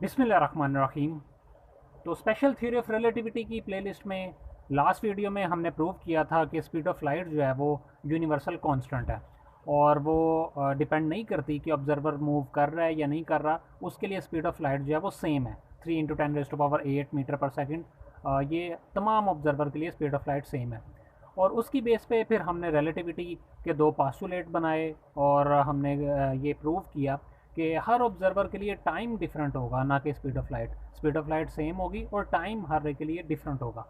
बिस्मिल्लाहिर्रहमानिर्रहीम। तो special theory of relativity की प्लेलिस्ट में लास्ट वीडियो में हमने प्रूव किया था कि स्पीड ऑफ लाइट जो है वो यूनिवर्सल कांस्टेंट है और वो डिपेंड नहीं करती कि ऑब्जर्वर मूव कर रहा है या नहीं कर रहा। उसके लिए स्पीड ऑफ लाइट जो है वो सेम है, 3 × 10⁻⁸ मीटर पर सेकेंड। ये तमाम ऑब्जर्वर के लिए स्पीड ऑफ लाइट सेम है। और उसकी बेस पे फिर हमने रिलेटिविटी के दो पास्टुलेट बनाए और हमने ये प्रूव किया कि हर ऑब्जर्वर के लिए टाइम डिफरेंट होगा, ना कि स्पीड ऑफ लाइट सेम होगी और टाइम हर एक के लिए डिफरेंट होगा।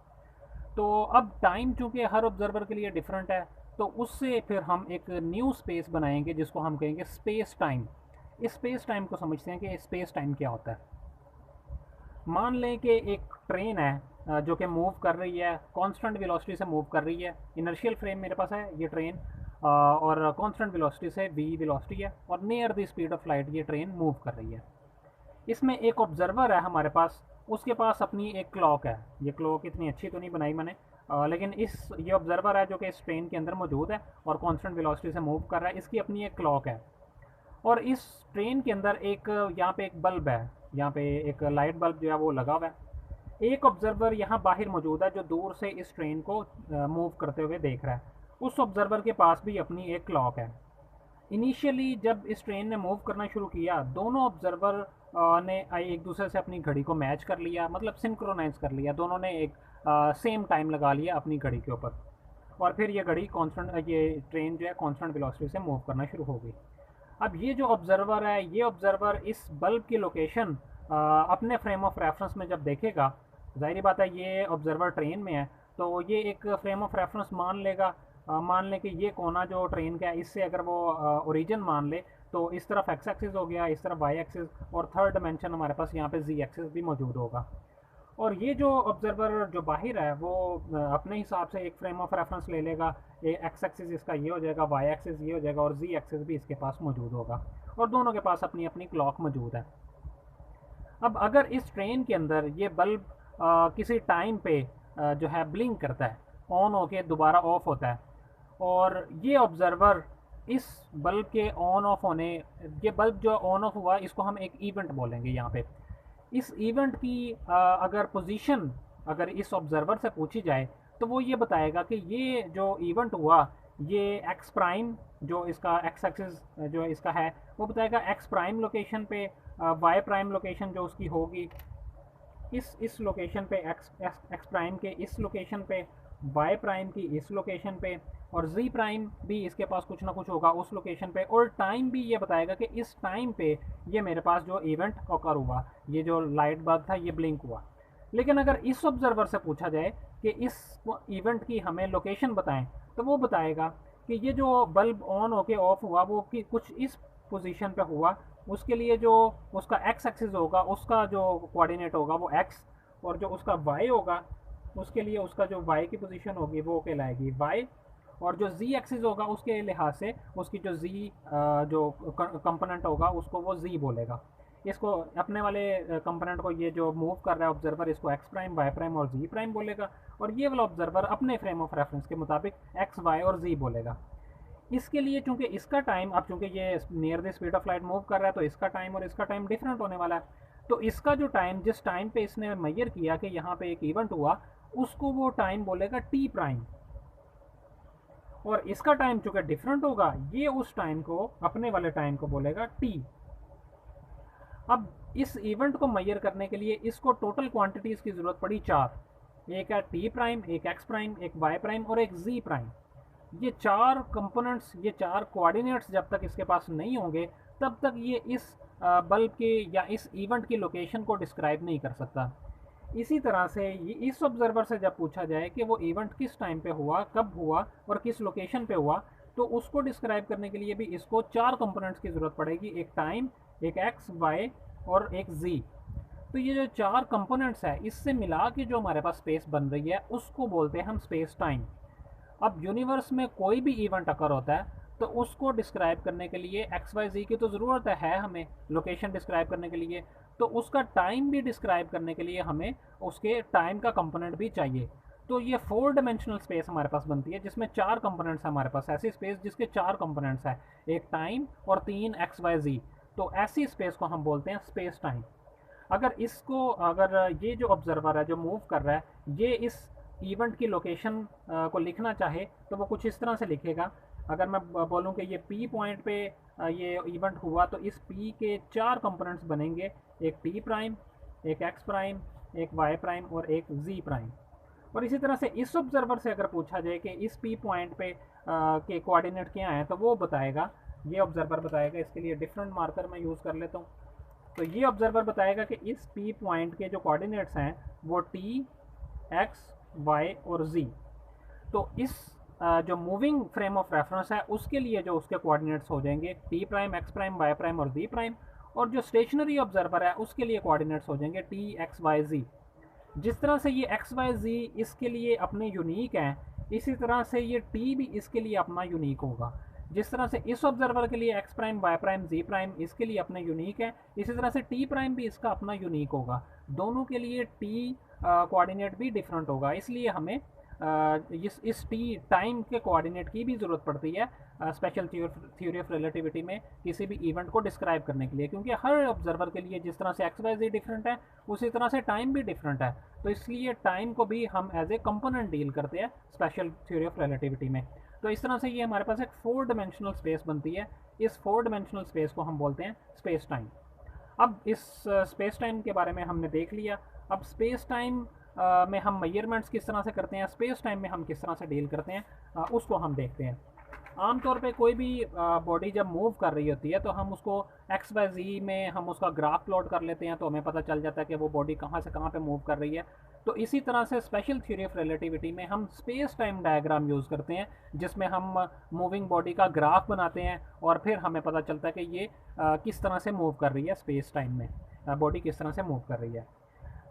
तो अब टाइम चूंकि हर ऑब्जर्वर के लिए डिफरेंट है, तो उससे फिर हम एक न्यू स्पेस बनाएंगे जिसको हम कहेंगे स्पेस टाइम। इस स्पेस टाइम को समझते हैं कि स्पेस टाइम क्या होता है। मान लें कि एक ट्रेन है जो कि मूव कर रही है, कांस्टेंट वेलोसिटी से मूव कर रही है। इनर्शियल फ्रेम मेरे पास है ये ट्रेन, और कांस्टेंट वेलोसिटी से v वेलोसिटी है और near the speed of light ये ट्रेन मूव कर रही है। इसमें एक ऑब्जर्वर है हमारे पास, उसके पास अपनी एक क्लॉक है। ये क्लॉक इतनी अच्छी तो नहीं बनाई मैंने, लेकिन ये ऑब्जर्वर है जो कि इस ट्रेन के अंदर मौजूद है और कांस्टेंट वेलोसिटी से मूव कर रहा है। इसकी अपनी एक क्लॉक है और इस ट्रेन के अंदर एक यहाँ पे एक बल्ब है, यहाँ पे एक लाइट बल्ब जो है वो लगा हुआ है। एक ऑब्जर्वर यहाँ बाहर मौजूद है जो दूर से इस ट्रेन को मूव करते हुए देख रहा है। उस ऑब्जर्वर के पास भी अपनी एक क्लॉक है। इनिशियली जब इस ट्रेन ने मूव करना शुरू किया, दोनों ऑब्जर्वर ने एक दूसरे से अपनी घड़ी को मैच कर लिया, मतलब सिंक्रोनाइज कर लिया। दोनों ने एक सेम टाइम लगा लिया अपनी घड़ी के ऊपर और फिर ये घड़ी कांस्टेंट, ये ट्रेन जो है कांस्टेंट वेलोसिटी से मूव करना शुरू हो गई। अब ये जो ऑब्जर्वर है, ये ऑब्जर्वर इस बल्ब की लोकेशन अपने फ्रेम ऑफ रेफरेंस में जब देखेगा, जाहिर बात है ये ऑब्जर्वर ट्रेन में है तो ये एक फ्रेम ऑफ रेफरेंस मान लेगा। मान लें कि ये कोना जो ट्रेन का है, इससे अगर वो ओरिजिन मान ले तो इस तरफ एक्स एक्सिस हो गया, इस तरफ वाई एक्सिस, और थर्ड डायमेंशन हमारे पास यहाँ पे जी एक्सिस भी मौजूद होगा। और ये जो ऑब्जर्वर जो बाहर है वो अपने हिसाब से एक फ्रेम ऑफ रेफरेंस ले लेगा। ये एक्स एक्सिस इसका ये हो जाएगा, वाई एक्सिस ये हो जाएगा और जी एक्सिस भी इसके पास मौजूद होगा और दोनों के पास अपनी अपनी क्लॉक मौजूद है। अब अगर इस ट्रेन के अंदर ये बल्ब किसी टाइम पे जो है ब्लिंक करता है, ऑन होके दोबारा ऑफ होता है, और ये ऑब्जर्वर इस बल्ब के ऑन ऑफ होने, ये बल्ब जो ऑन ऑफ हुआ इसको हम एक इवेंट बोलेंगे यहाँ पे। इस इवेंट की अगर पोजीशन अगर इस ऑब्जर्वर से पूछी जाए तो वो ये बताएगा कि ये जो इवेंट हुआ, ये एक्स प्राइम जो इसका एक्स एक्सिस जो इसका है वो बताएगा एक्स प्राइम लोकेशन पे, वाई प्राइम लोकेशन जो उसकी होगी इस लोकेशन पे, एक्स एक्स प्राइम के इस लोकेशन पे, वाई प्राइम की इस लोकेशन पे, और जी प्राइम भी इसके पास कुछ ना कुछ होगा उस लोकेशन पे। और टाइम भी ये बताएगा कि इस टाइम पे ये मेरे पास जो इवेंट ऑकर हुआ, ये जो लाइट बल्ब था ये ब्लिंक हुआ। लेकिन अगर इस ऑब्जर्वर से पूछा जाए कि इस इवेंट की हमें लोकेशन बताएं, तो वो बताएगा कि ये जो बल्ब ऑन होके ऑफ हुआ वो कि कुछ इस पोजीशन पे हुआ। उसके लिए जो उसका एक्स एक्सिस होगा, उसका जो कोऑर्डिनेट होगा वो एक्स, और जो उसका वाई होगा उसके लिए उसका जो वाई की पोजीशन होगी वो कहलाएगी वाई, और जो जी एक्सिस होगा उसके लिहाज से उसकी जो जी जो कंपोनेंट होगा उसको वो जी बोलेगा। इसको अपने वाले कंपोनेंट को, ये जो मूव कर रहा है ऑब्जर्वर, इसको एक्स प्राइम, वाई प्राइम और जी प्राइम बोलेगा, और ये वाला ऑब्जर्वर अपने फ्रेम ऑफ रेफरेंस के मुताबिक एक्स, वाई और जी बोलेगा। इसके लिए चूंकि इसका टाइम, अब चूंकि ये near the speed of light move कर रहा है तो इसका टाइम और इसका टाइम डिफरेंट होने वाला है। तो इसका जो टाइम, जिस टाइम पे इसने मेजर किया कि यहाँ पे एक इवेंट हुआ, उसको वो टाइम बोलेगा टी प्राइम। और इसका टाइम चूंकि डिफरेंट होगा, ये उस टाइम को, अपने वाले टाइम को बोलेगा टी। अब इस इवेंट को मेजर करने के लिए इसको टोटल क्वांटिटीज की जरूरत पड़ी चार। एक है टी प्राइम, एक एक्स प्राइम, एक वाई प्राइम और एक जी प्राइम। ये चार कंपोनेंट्स, ये चार कोऑर्डिनेट्स जब तक इसके पास नहीं होंगे तब तक ये इस बल्ब के या इस इवेंट की लोकेशन को डिस्क्राइब नहीं कर सकता। इसी तरह से ये इस ऑब्जर्वर से जब पूछा जाए कि वो इवेंट किस टाइम पे हुआ, कब हुआ और किस लोकेशन पे हुआ, तो उसको डिस्क्राइब करने के लिए भी इसको चार कंपोनेंट्स की ज़रूरत पड़ेगी, एक टाइम, एक एक्स, वाई और एक जी। तो ये जो चार कंपोनेंट्स है, इससे मिला के जो हमारे पास स्पेस बन रही है उसको बोलते हैं हम स्पेस टाइम। अब यूनिवर्स में कोई भी इवेंट अकर होता है तो उसको डिस्क्राइब करने के लिए एक्स वाई जी की तो ज़रूरत है हमें, लोकेशन डिस्क्राइब करने के लिए। तो उसका टाइम भी डिस्क्राइब करने के लिए हमें उसके टाइम का कंपोनेंट भी चाहिए। तो ये 4 डायमेंशनल स्पेस हमारे पास बनती है जिसमें चार कंपोनेंट्स है हमारे पास, ऐसी स्पेस जिसके चार कंपोनेंट्स है, एक टाइम और तीन एक्स वाई जी। तो ऐसी स्पेस को हम बोलते हैं स्पेस टाइम। अगर ये जो ऑब्जर्वर है जो मूव कर रहा है, ये इस इवेंट की लोकेशन को लिखना चाहे तो वो कुछ इस तरह से लिखेगा। अगर मैं बोलूँ कि ये पी पॉइंट पे ये इवेंट हुआ, तो इस पी के 4 कंपोनेंट्स बनेंगे, एक टी प्राइम, एक एक्स प्राइम, एक वाई प्राइम और एक जी प्राइम। और इसी तरह से इस ऑब्जर्वर से अगर पूछा जाए कि इस पी पॉइंट पे के कोऑर्डिनेट क्या हैं, तो वो बताएगा, ये ऑब्जर्वर बताएगा। इसके लिए डिफरेंट मार्कर मैं यूज़ कर लेता हूँ। तो ये ऑब्जर्वर बताएगा कि इस पी पॉइंट के जो कोऑर्डिनेट्स हैं वो टी, एक्स, वाई और जी। तो इस जो मूविंग फ्रेम ऑफ रेफरेंस है उसके लिए जो उसके कोऑर्डिनेट्स हो जाएंगे t prime, x prime, y prime और जी प्राइम। और जो स्टेशनरी ऑब्जर्वर है उसके लिए कोऑर्डिनेट्स हो जाएंगे टी, एक्स, वाई, जी। जिस तरह से ये एक्स, वाई, जी इसके लिए अपने यूनिक हैं, इसी तरह से ये टी भी इसके लिए अपना यूनिक होगा। जिस तरह से इस ऑब्जर्वर के लिए एक्स प्राइम, वाई प्राइम, जी प्राइम इसके लिए अपने यूनिक है, इसी तरह से टी प्राइम भी इसका अपना यूनिक होगा। दोनों के लिए टी कोऑर्डिनेट भी डिफरेंट होगा। इसलिए हमें इस टी टाइम के कोऑर्डिनेट की भी ज़रूरत पड़ती है स्पेशल थ्योरी ऑफ रिलेटिविटी में किसी भी इवेंट को डिस्क्राइब करने के लिए, क्योंकि हर ऑब्जर्वर के लिए जिस तरह से एक्स, वाई, जी डिफरेंट है, उसी तरह से टाइम भी डिफरेंट है। तो इसलिए टाइम को भी हम एज ए कंपोनेंट डील करते हैं स्पेशल थ्योरी ऑफ रिलेटिविटी में। तो इस तरह से ये हमारे पास एक 4 डायमेंशनल स्पेस बनती है। इस 4 डायमेंशनल स्पेस को हम बोलते हैं स्पेस टाइम। अब इस स्पेस टाइम के बारे में हमने देख लिया। अब स्पेस टाइम में हम मेजरमेंट्स किस तरह से करते हैं, स्पेस टाइम में हम किस तरह से डील करते हैं, उसको हम देखते हैं। आमतौर पे कोई भी बॉडी जब मूव कर रही होती है तो हम उसको एक्स वाई जी में हम उसका ग्राफ प्लॉट कर लेते हैं, तो हमें पता चल जाता है कि वो बॉडी कहाँ से कहाँ पे मूव कर रही है। तो इसी तरह से स्पेशल थ्योरी ऑफ रिलेटिविटी में हम स्पेस टाइम डायग्राम यूज़ करते हैं, जिसमें हम मूविंग बॉडी का ग्राफ बनाते हैं और फिर हमें पता चलता है कि ये किस तरह से मूव कर रही है, स्पेस टाइम में बॉडी किस तरह से मूव कर रही है।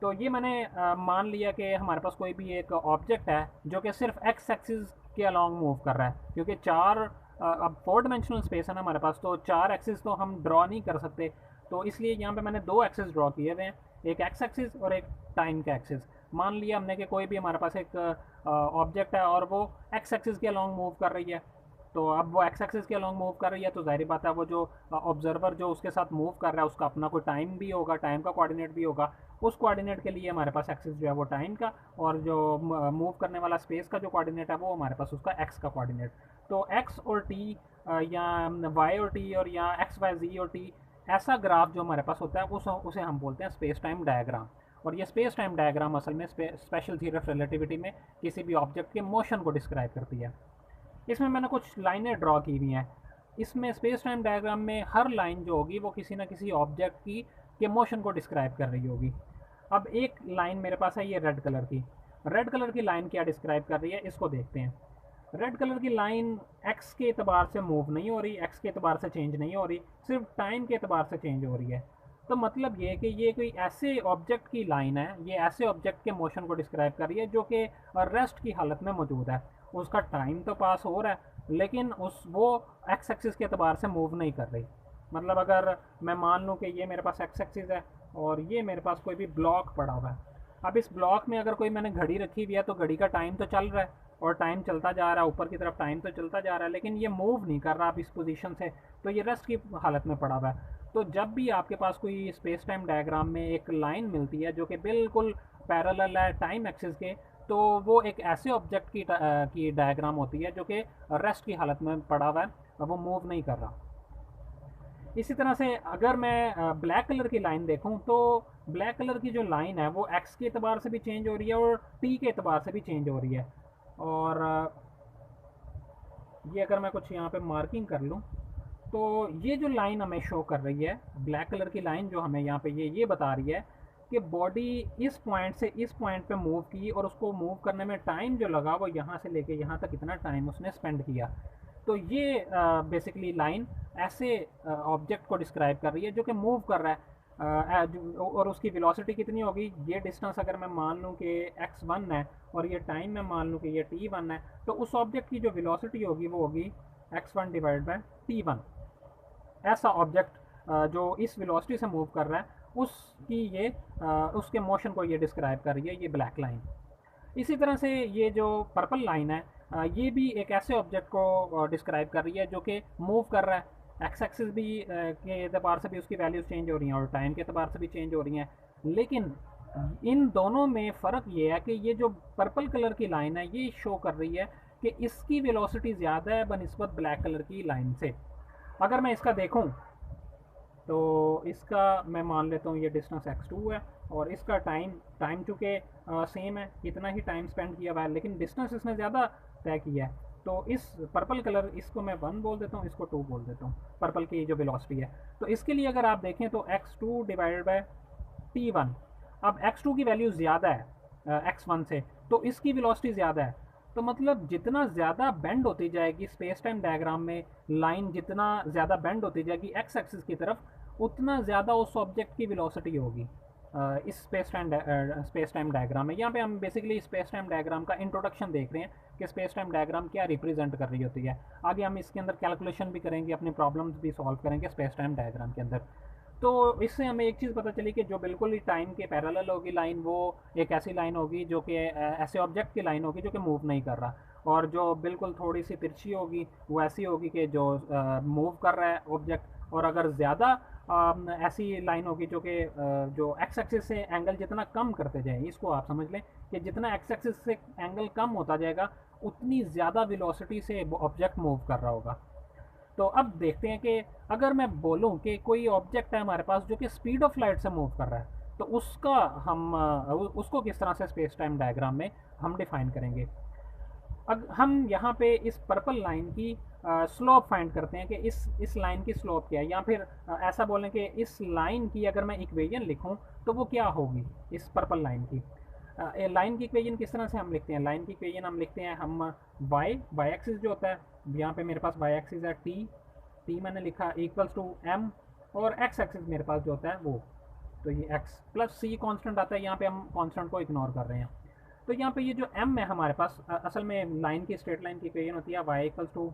तो ये मैंने मान लिया कि हमारे पास कोई भी एक ऑब्जेक्ट है जो कि सिर्फ एक्स एक्सिस के अलॉन्ग मूव कर रहा है, क्योंकि अब 4 डायमेंशनल स्पेस है ना हमारे पास, तो 4 एक्सिस तो हम ड्रॉ नहीं कर सकते। तो इसलिए यहाँ पे मैंने 2 एक्सिस ड्रॉ किए हुए हैं, एक एक्स एक्सिस और एक टाइम का एक्सिस। मान लिया हमने कि कोई भी हमारे पास एक ऑब्जेक्ट है और वो एक्स एक्सिस के अलॉन्ग मूव कर रही है। तो अब वो एक्स एक्सिस के अलॉन्ग मूव कर रही है, तो जाहिर बात है वो जो ऑब्जर्वर जो उसके साथ मूव कर रहा है उसका अपना कोई टाइम भी होगा, टाइम का कोऑर्डिनेट भी होगा। उस कोऑर्डिनेट के लिए हमारे पास एक्सिस जो है वो टाइम का, और जो मूव करने वाला स्पेस का जो कोऑर्डिनेट है वो हमारे पास उसका एक्स का कोऑर्डिनेट। तो एक्स और टी या वाई और टी और या एक्स वाई जी और टी, ऐसा ग्राफ जो हमारे पास होता है उसे हम बोलते हैं स्पेस टाइम डायग्राम। और ये स्पेस टाइम डायग्राम असल में स्पेशल थ्योरी ऑफ रिलेटिविटी में किसी भी ऑब्जेक्ट के मोशन को डिस्क्राइब करती है। इसमें मैंने कुछ लाइनें ड्रॉ की हुई हैं। इसमें स्पेस टाइम डायग्राम में हर लाइन जो होगी वो किसी ना किसी ऑब्जेक्ट की के मोशन को डिस्क्राइब कर रही होगी। अब एक लाइन मेरे पास है ये रेड कलर की लाइन क्या डिस्क्राइब कर रही है, इसको देखते हैं। रेड कलर की लाइन एक्स के एतबार से मूव नहीं हो रही, एक्स के एतबार से चेंज नहीं हो रही, सिर्फ टाइम के एतबार से चेंज हो रही है। तो मतलब ये कि ये कोई ऐसे ऑब्जेक्ट की लाइन है, ये ऐसे ऑब्जेक्ट के मोशन को डिस्क्राइब कर रही है जो कि रेस्ट की हालत में मौजूद है। उसका टाइम तो पास हो रहा है लेकिन वो एक्स एक्सिस के एतबार से मूव नहीं कर रही। मतलब अगर मैं मान लूँ कि ये मेरे पास एक्स एक्सिस है और ये मेरे पास कोई भी ब्लॉक पड़ा हुआ है। अब इस ब्लॉक में अगर कोई मैंने घड़ी रखी हुई है तो घड़ी का टाइम तो चल रहा है और टाइम चलता जा रहा है, ऊपर की तरफ टाइम तो चलता जा रहा है, लेकिन ये मूव नहीं कर रहा अब इस पोजीशन से, तो ये रेस्ट की हालत में पड़ा हुआ है। तो जब भी आपके पास कोई स्पेस टाइम डायग्राम में एक लाइन मिलती है जो कि बिल्कुल पैरेलल है टाइम एक्सिस के, तो वो एक ऐसे ऑब्जेक्ट की डायग्राम होती है जो कि रेस्ट की हालत में पड़ा हुआ है, वो मूव नहीं कर रहा। इसी तरह से अगर मैं ब्लैक कलर की लाइन देखूं तो ब्लैक कलर की जो लाइन है वो एक्स के एतबार से भी चेंज हो रही है और टी के एतबार से भी चेंज हो रही है। और ये अगर मैं कुछ यहाँ पे मार्किंग कर लूँ तो ये जो लाइन हमें शो कर रही है, ब्लैक कलर की लाइन जो हमें यहाँ पे ये बता रही है कि बॉडी इस पॉइंट से इस पॉइंट पे मूव की और उसको मूव करने में टाइम जो लगा वो यहाँ से लेके यहाँ तक इतना टाइम उसने स्पेंड किया। तो ये बेसिकली लाइन ऐसे ऑब्जेक्ट को डिस्क्राइब कर रही है जो कि मूव कर रहा है और उसकी वेलोसिटी कितनी होगी, ये डिस्टेंस अगर मैं मान लूँ कि x1 है और ये टाइम मैं मान लूँ कि ये t1 है, तो उस ऑब्जेक्ट की जो वेलोसिटी होगी वो होगी x1 डिवाइड बाय t1। ऐसा ऑब्जेक्ट जो इस वेलोसिटी से मूव कर रहा है उसकी ये उसके मोशन को ये डिस्क्राइब कर रही है ये ब्लैक लाइन। इसी तरह से ये जो पर्पल लाइन है ये भी एक ऐसे ऑब्जेक्ट को डिस्क्राइब कर रही है जो कि मूव कर रहा है, एक्स एक्सिस भी के एतबार से भी उसकी वैल्यूज चेंज हो रही हैं और टाइम के एतबार से भी चेंज हो रही हैं। लेकिन इन दोनों में फ़र्क ये है कि ये जो पर्पल कलर की लाइन है ये शो कर रही है कि इसकी वेलोसिटी ज़्यादा है बनिस्बत ब्लैक कलर की लाइन से। अगर मैं इसका देखूं तो इसका मैं मान लेता हूँ ये डिस्टेंस x2 है, और इसका टाइम टाइम चूँकि सेम है, इतना ही टाइम स्पेंड किया हुआ है, लेकिन डिस्टेंस इसने ज़्यादा तय किया है। तो इस पर्पल कलर, इसको मैं 1 बोल देता हूँ, इसको 2 बोल देता हूँ, पर्पल की जो वेलोसिटी है। तो इसके लिए अगर आप देखें तो x2 डिवाइडेड बाय t1। अब x2 की वैल्यू ज़्यादा है x1 से, तो इसकी वेलोसिटी ज़्यादा है। तो मतलब जितना ज़्यादा बेंड होती जाएगी स्पेस टाइम डायग्राम में लाइन, जितना ज़्यादा बेंड होती जाएगी एक्स एक्सिस की तरफ, उतना ज़्यादा उस ऑब्जेक्ट की वेलोसिटी होगी इस स्पेस टाइम डायग्राम में। यहाँ पे हम बेसिकली स्पेस टाइम डायग्राम का इंट्रोडक्शन देख रहे हैं कि स्पेस टाइम डायग्राम क्या रिप्रेजेंट कर रही होती है। आगे हम इसके अंदर कैलकुलेशन भी करेंगे, अपने प्रॉब्लम्स भी सॉल्व करेंगे स्पेस टाइम डायग्राम के अंदर। तो इससे हमें एक चीज़ पता चली कि जो बिल्कुल ही टाइम के पैरेलल होगी लाइन, वो एक ऐसी लाइन होगी जो कि ऐसे ऑब्जेक्ट की लाइन होगी जो कि मूव नहीं कर रहा, और जो बिल्कुल थोड़ी सी तिरछी होगी वो ऐसी होगी कि जो मूव कर रहा है ऑब्जेक्ट। और अगर ज़्यादा ऐसी लाइन होगी जो कि जो एक्स एक्सिस से एंगल जितना कम करते जाए, इसको आप समझ लें कि जितना एक्स एक्सिस से एंगल कम होता जाएगा उतनी ज़्यादा वेलोसिटी से ऑब्जेक्ट मूव कर रहा होगा। तो अब देखते हैं कि अगर मैं बोलूं कि कोई ऑब्जेक्ट है हमारे पास जो कि स्पीड ऑफ लाइट से मूव कर रहा है, तो उसका हम उसको किस तरह से स्पेस टाइम डायग्राम में हम डिफाइन करेंगे। अब हम यहाँ पे इस पर्पल लाइन की स्लोप फाइंड करते हैं कि इस लाइन की स्लोप क्या है, या फिर ऐसा बोलें कि इस लाइन की अगर मैं इक्वेशन लिखूं तो वो क्या होगी इस पर्पल लाइन की। लाइन की इक्वेशन किस तरह से हम लिखते हैं, लाइन की इक्वेशन हम लिखते हैं, हम वाई एक्सिस जो होता है, यहाँ पे मेरे पास वाई एक्सिस है टी मैंने लिखा इक्वल्स टू एम, और एक्स एक्सिस मेरे पास जो होता है वो, तो ये एक्स प्लस सी कांस्टेंट आता है, यहाँ पे हम कांस्टेंट को इग्नोर कर रहे हैं। तो यहाँ पे ये जो m है हमारे पास, असल में लाइन की स्ट्रेट लाइन की इक्वेशन होती है y equals to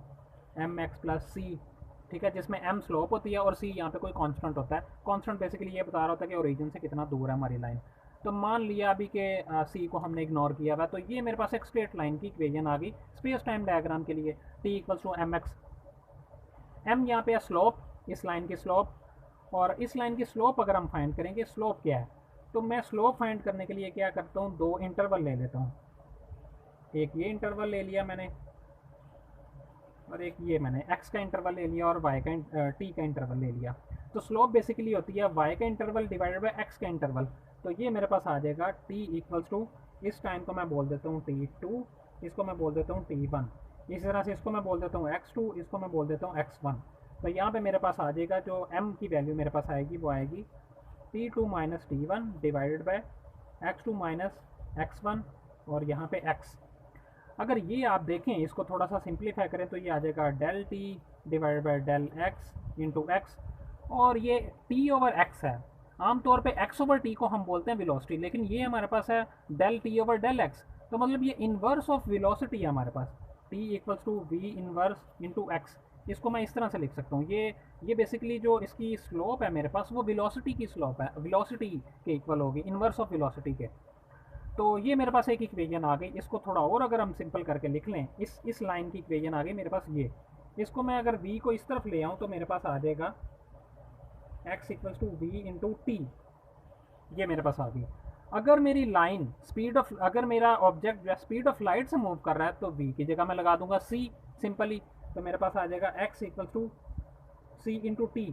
M X plus C, ठीक है, जिसमें m स्लोप होती है और c यहाँ पे कोई कांस्टेंट होता है। कांस्टेंट बेसिकली ये बता रहा होता है कि ओरिजिन से कितना दूर है हमारी लाइन। तो मान लिया अभी कि c को हमने इग्नोर किया हुआ, तो ये मेरे पास एक स्ट्रेट लाइन की इक्वेशन आ गई स्पेस टाइम डायग्राम के लिए, t equals to M x. m यहाँ पे है स्लोप, इस लाइन की स्लोप, और इस लाइन की स्लोप अगर हम फाइंड करेंगे स्लोप क्या है, तो मैं स्लोप फाइंड करने के लिए क्या करता हूँ, दो इंटरवल ले लेता हूँ। एक ये इंटरवल ले लिया मैंने, और एक ये मैंने x का इंटरवल ले लिया, और y का t का इंटरवल ले लिया। तो स्लोप बेसिकली होती है y का इंटरवल डिवाइडेड बाय x का इंटरवल। तो ये मेरे पास आ जाएगा t इक्वल्स टू, इस टाइम को मैं बोल देता हूँ t2, इसको मैं बोल देता हूँ t1, इसी तरह से इसको मैं बोल देता हूँ x2, इसको मैं बोल देता हूँ x1। तो यहाँ पे मेरे पास आ जाएगा जो m की वैल्यू मेरे पास आएगी वो आएगी t2 minus t1 divided by x2 minus x1, और यहाँ पे x। अगर ये आप देखें, इसको थोड़ा सा सिंप्लीफाई करें तो ये आ जाएगा del t divided by del x into x, और ये टी ओवर एक्स है। आमतौर पे एक्स ओवर टी को हम बोलते हैं वेलोसिटी, लेकिन ये हमारे पास है del T over del X, तो मतलब ये इन्वर्स ऑफ वेलोसिटी है हमारे पास, T equals to V inverse into X. इसको मैं इस तरह से लिख सकता हूँ, ये बेसिकली जो इसकी स्लोप है मेरे पास वो वेलोसिटी की स्लोप है, वेलोसिटी के इक्वल होगी, इन्वर्स ऑफ वेलोसिटी के। तो ये मेरे पास एक इक्वेशन आ गई। इसको थोड़ा और अगर हम सिंपल करके लिख लें, इस लाइन की इक्वेशन आ गई मेरे पास ये। इसको मैं अगर v को इस तरफ ले आऊँ तो मेरे पास आ जाएगा x equals to v into t, ये मेरे पास आ गई। अगर मेरी लाइन स्पीड ऑफ, अगर मेरा ऑब्जेक्ट जो है स्पीड ऑफ लाइट से मूव कर रहा है तो v की जगह मैं लगा दूंगा c सिंपली, तो मेरे पास आ जाएगा x equals to c into t.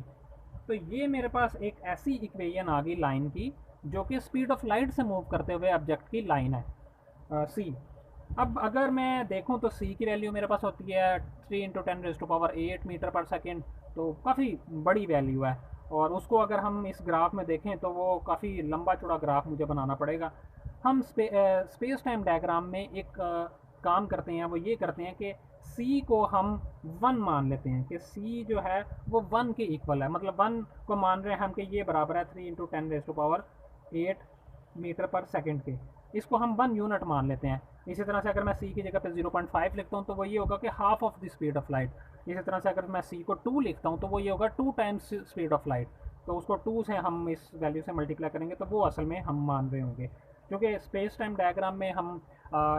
तो ये मेरे पास एक ऐसी इक्वेशन आ गई लाइन की जो कि स्पीड ऑफ लाइट से मूव करते हुए ऑब्जेक्ट की लाइन है सी। अब अगर मैं देखूं तो सी की वैल्यू मेरे पास होती है 3 इंटू 10⁸ मीटर पर सेकेंड, तो काफ़ी बड़ी वैल्यू है। और उसको अगर हम इस ग्राफ में देखें तो वो काफ़ी लंबा चौड़ा ग्राफ मुझे बनाना पड़ेगा। हम स्पेस टाइम डायग्राम में एक काम करते हैं, वो ये करते हैं कि c को हम 1 मान लेते हैं, कि c जो है वो 1 के इक्वल है, मतलब 1 को मान रहे हैं हम कि ये बराबर है 3 इंटू 10⁸ मीटर पर सेकेंड के। इसको हम 1 यूनिट मान लेते हैं। इसी तरह से अगर मैं c की जगह पे 0.5 लिखता हूँ तो वो ये होगा कि half of the speed of light. इसी तरह से अगर मैं c को 2 लिखता हूँ तो वो ये होगा 2 टाइम्स स्पीड ऑफ लाइट। तो उसको 2 से हम इस वैल्यू से मल्टीप्लाई करेंगे तो वो असल में हम मान रहे होंगे, क्योंकि स्पेस टाइम डायग्राम में हम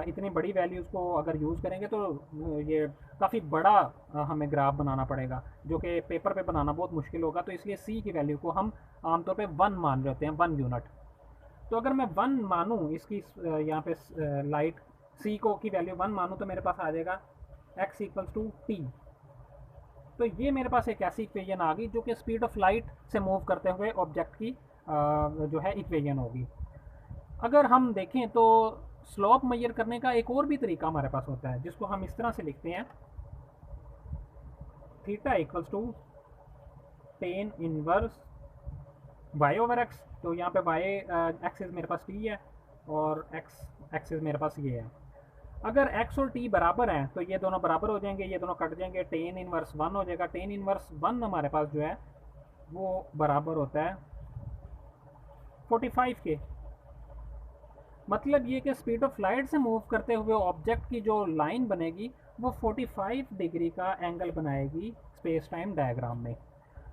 इतनी बड़ी वैल्यूज़ को अगर यूज़ करेंगे तो ये काफ़ी बड़ा हमें ग्राफ बनाना पड़ेगा, जो कि पेपर पे बनाना बहुत मुश्किल होगा। तो इसलिए c की वैल्यू को हम आमतौर पे 1 मान रहे होते हैं, 1 यूनिट। तो अगर मैं 1 मानूँ इसकी यहाँ पे लाइट सी को की वैल्यू 1 मानूँ तो मेरे पास आ जाएगा x इक्वल्स टू टी। तो ये मेरे पास एक ऐसी इक्वेशन आ गई जो कि स्पीड ऑफ लाइट से मूव करते हुए ऑब्जेक्ट की जो है इक्वेशन होगी। अगर हम देखें तो स्लोप मेजर करने का एक और भी तरीका हमारे पास होता है, जिसको हम इस तरह से लिखते हैं, theta equals to tan inverse y over x. तो यहाँ पे वाई एक्सिस मेरे पास टी है और एक्स एक्सिस मेरे पास ये है। अगर x और t बराबर हैं तो ये दोनों बराबर हो जाएंगे, ये दोनों कट जाएंगे, टेन इनवर्स 1 हो जाएगा। टेन इनवर्स 1 हमारे पास जो है वो बराबर होता है 45 के। मतलब ये कि स्पीड ऑफ लाइट से मूव करते हुए ऑब्जेक्ट की जो लाइन बनेगी वो 45 डिग्री का एंगल बनाएगी स्पेस टाइम डायग्राम में।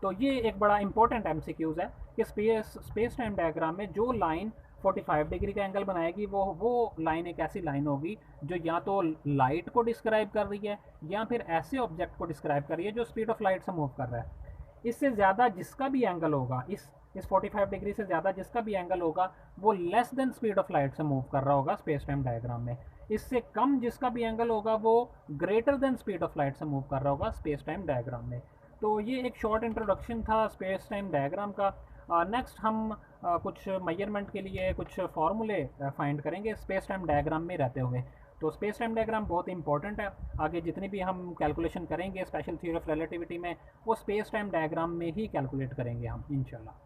तो ये एक बड़ा इंपॉर्टेंट एमसीक्यूज़ है कि स्पेस टाइम डायग्राम में जो लाइन 45 डिग्री का एंगल बनाएगी वो लाइन एक ऐसी लाइन होगी जो या तो लाइट को डिस्क्राइब कर रही है या फिर ऐसे ऑब्जेक्ट को डिस्क्राइब कर रही है जो स्पीड ऑफ लाइट से मूव कर रहा है। इससे ज़्यादा जिसका भी एंगल होगा, इस 45 डिग्री से ज़्यादा जिसका भी एंगल होगा वो less than speed of light से मूव कर रहा होगा स्पेस टाइम डायग्राम में। इससे कम जिसका भी एंगल होगा वो greater than speed of light से मूव कर रहा होगा स्पेस टाइम डायग्राम में। तो ये एक शॉर्ट इंट्रोडक्शन था स्पेस टाइम डायग्राम का। नेक्स्ट हम कुछ मेजरमेंट के लिए कुछ फार्मूले फाइंड करेंगे स्पेस टाइम डायग्राम में रहते हुए। तो स्पेस टाइम डायग्राम बहुत इंपॉर्टेंट है। आगे जितनी भी हम कैलकुलेशन करेंगे स्पेशल थ्योरी ऑफ रिलेटिविटी में, वो स्पेस टाइम डायग्राम में ही कैलकुलेट करेंगे हम इंशाल्लाह।